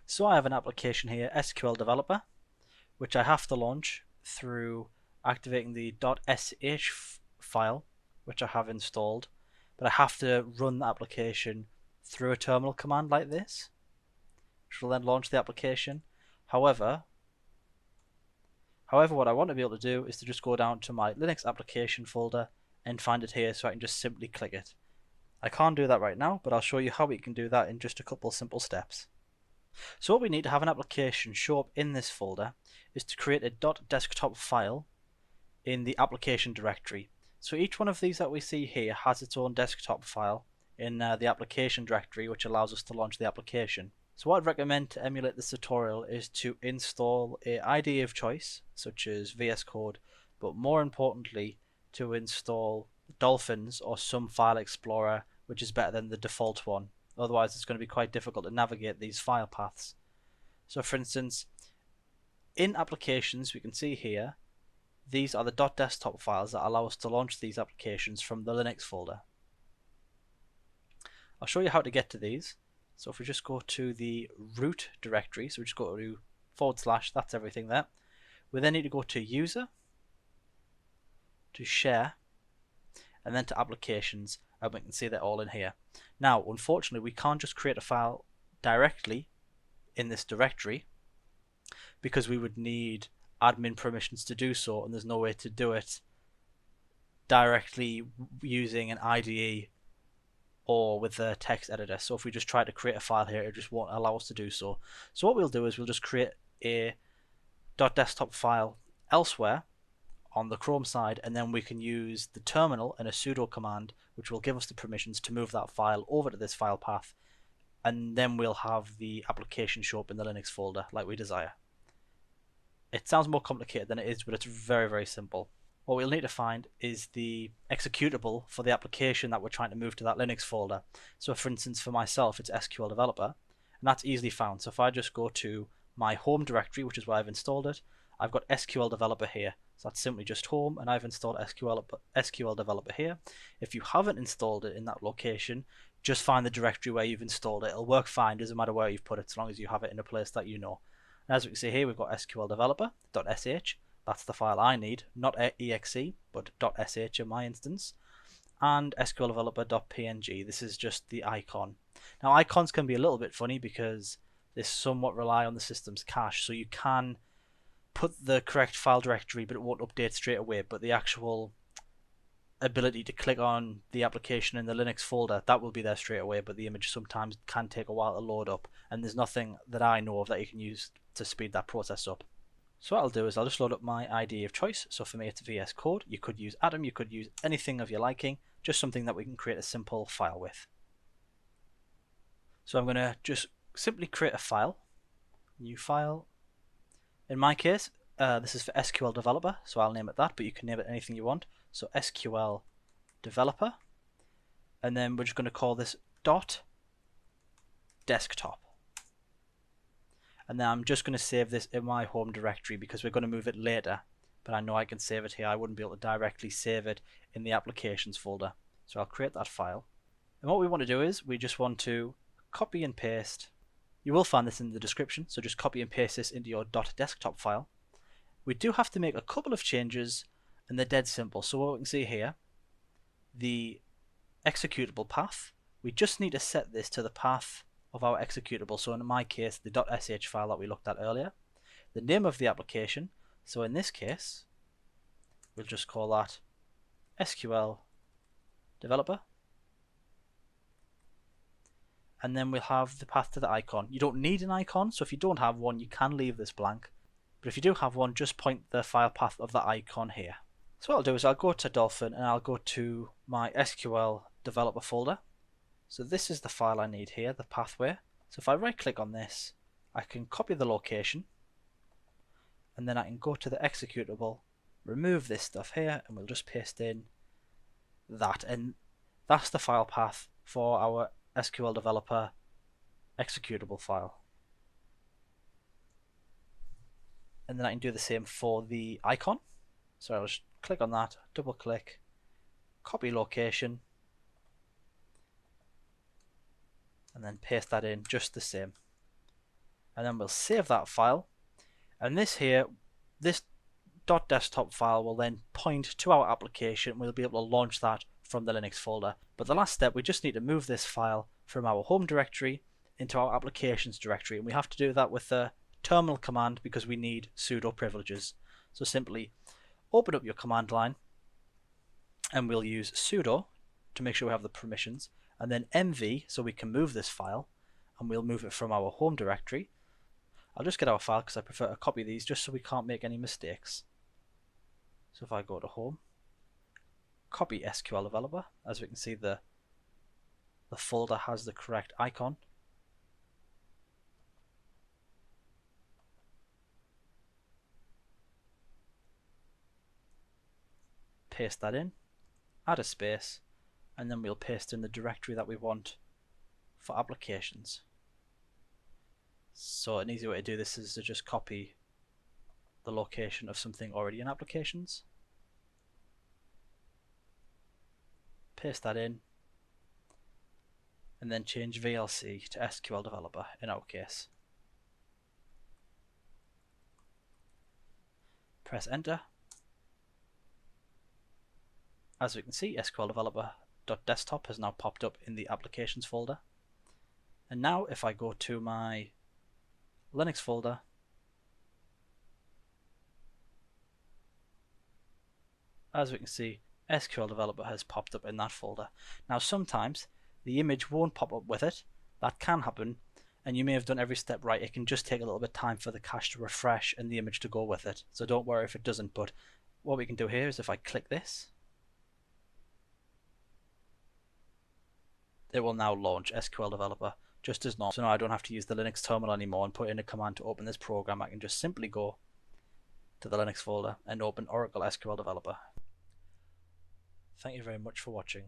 So I have an application here, SQL Developer, which I have to launch through activating the .sh file, which I have installed, but I have to run the application through a terminal command like this, which will then launch the application. However, what I want to be able to do is to just go down to my Linux application folder and find it here, so I can just simply click it. I can't do that right now, but I'll show you how we can do that in just a couple of simple steps. So what we need to have an application show up in this folder is to create a .desktop file in the application directory. So each one of these that we see here has its own desktop file in the application directory, which allows us to launch the application. So what I'd recommend to emulate this tutorial is to install an IDE of choice, such as VS Code, but more importantly to install Dolphins or some file explorer, which is better than the default one. Otherwise it's going to be quite difficult to navigate these file paths. So for instance, in applications we can see here, these are the .desktop files that allow us to launch these applications from the Linux folder. I'll show you how to get to these. So if we just go to the root directory, so we just go to /, that's everything there. We then need to go to user, to share, and then to applications, and we can see they're all in here. Now, unfortunately, we can't just create a file directly in this directory because we would need admin permissions to do so, and there's no way to do it directly using an IDE or with the text editor. So if we just try to create a file here, it just won't allow us to do so. So what we'll do is we'll just create a .desktop file elsewhere on the Chrome side, and then we can use the terminal and a sudo command, which will give us the permissions to move that file over to this file path, and then we'll have the application show up in the Linux folder like we desire. It sounds more complicated than it is, but it's very, very simple. What we'll need to find is the executable for the application that we're trying to move to that Linux folder. So for instance, for myself, it's SQL Developer, and that's easily found. So if I just go to my home directory, which is where I've installed it, I've got SQL Developer here. So that's simply just home, and I've installed SQL Developer here. If you haven't installed it in that location, just find the directory where you've installed it. It'll work fine, doesn't matter where you've put it, as long as you have it in a place that you know. And as we can see here, we've got SQL Developer.sh. That's the file I need, not exe, but .sh in my instance, and SQL Developer.png. This is just the icon. Now icons can be a little bit funny because they somewhat rely on the system's cache, so you can put the correct file directory, but it won't update straight away. But the actual ability to click on the application in the Linux folder, that will be there straight away, but the image sometimes can take a while to load up, and there's nothing that I know of that you can use to speed that process up. So what I'll do is I'll just load up my IDE of choice. So for me it's VS Code. You could use Atom, you could use anything of your liking, just something that we can create a simple file with. So I'm going to just simply create a file, new file. In my case, this is for SQL Developer, so I'll name it that, but you can name it anything you want. So SQL Developer, and then we're just going to call this .desktop. And then I'm just going to save this in my home directory because we're going to move it later, but I know I can save it here. I wouldn't be able to directly save it in the applications folder. So I'll create that file. And what we want to do is we just want to copy and paste. You will find this in the description, so just copy and paste this into your .desktop file. We do have to make a couple of changes, and they're dead simple. So what we can see here, the executable path, we just need to set this to the path of our executable. So in my case, the .sh file that we looked at earlier. The name of the application, so in this case, we'll just call that SQL Developer. And then we'll have the path to the icon. You don't need an icon, so if you don't have one, you can leave this blank. But if you do have one, just point the file path of the icon here. So what I'll do is I'll go to Dolphin and I'll go to my SQL Developer folder. So this is the file I need here, the pathway. So if I right click on this, I can copy the location, and then I can go to the executable, remove this stuff here, and we'll just paste in that. And that's the file path for our SQL Developer executable file. And then I can do the same for the icon. So I'll just click on that, double click, copy location, and then paste that in just the same. and then we'll save that file. And this .desktop file will then point to our application. We'll be able to launch that from the Linux folder. But the last step, we just need to move this file from our home directory into our applications directory, and we have to do that with the terminal command because we need sudo privileges. So simply open up your command line, and we'll use sudo to make sure we have the permissions, and then mv so we can move this file, and we'll move it from our home directory. I'll just get our file because I prefer to copy these just so we can't make any mistakes. So if I go to home, copy SQL Developer, as we can see the folder has the correct icon. Paste that in, add a space, and then we'll paste in the directory that we want for applications. So an easy way to do this is to just copy the location of something already in applications, paste that in, and then change VLC to SQL Developer in our case. Press enter. As we can see, SQL Developer.desktop has now popped up in the applications folder. And now if I go to my Linux folder, as we can see, SQL Developer has popped up in that folder. Now sometimes the image won't pop up with it. That can happen, and you may have done every step right. It can just take a little bit of time for the cache to refresh and the image to go with it. So don't worry if it doesn't, but what we can do here is if I click this, it will now launch SQL Developer just as normal. So now I don't have to use the Linux terminal anymore and put in a command to open this program. I can just simply go to the Linux folder and open Oracle SQL Developer. Thank you very much for watching.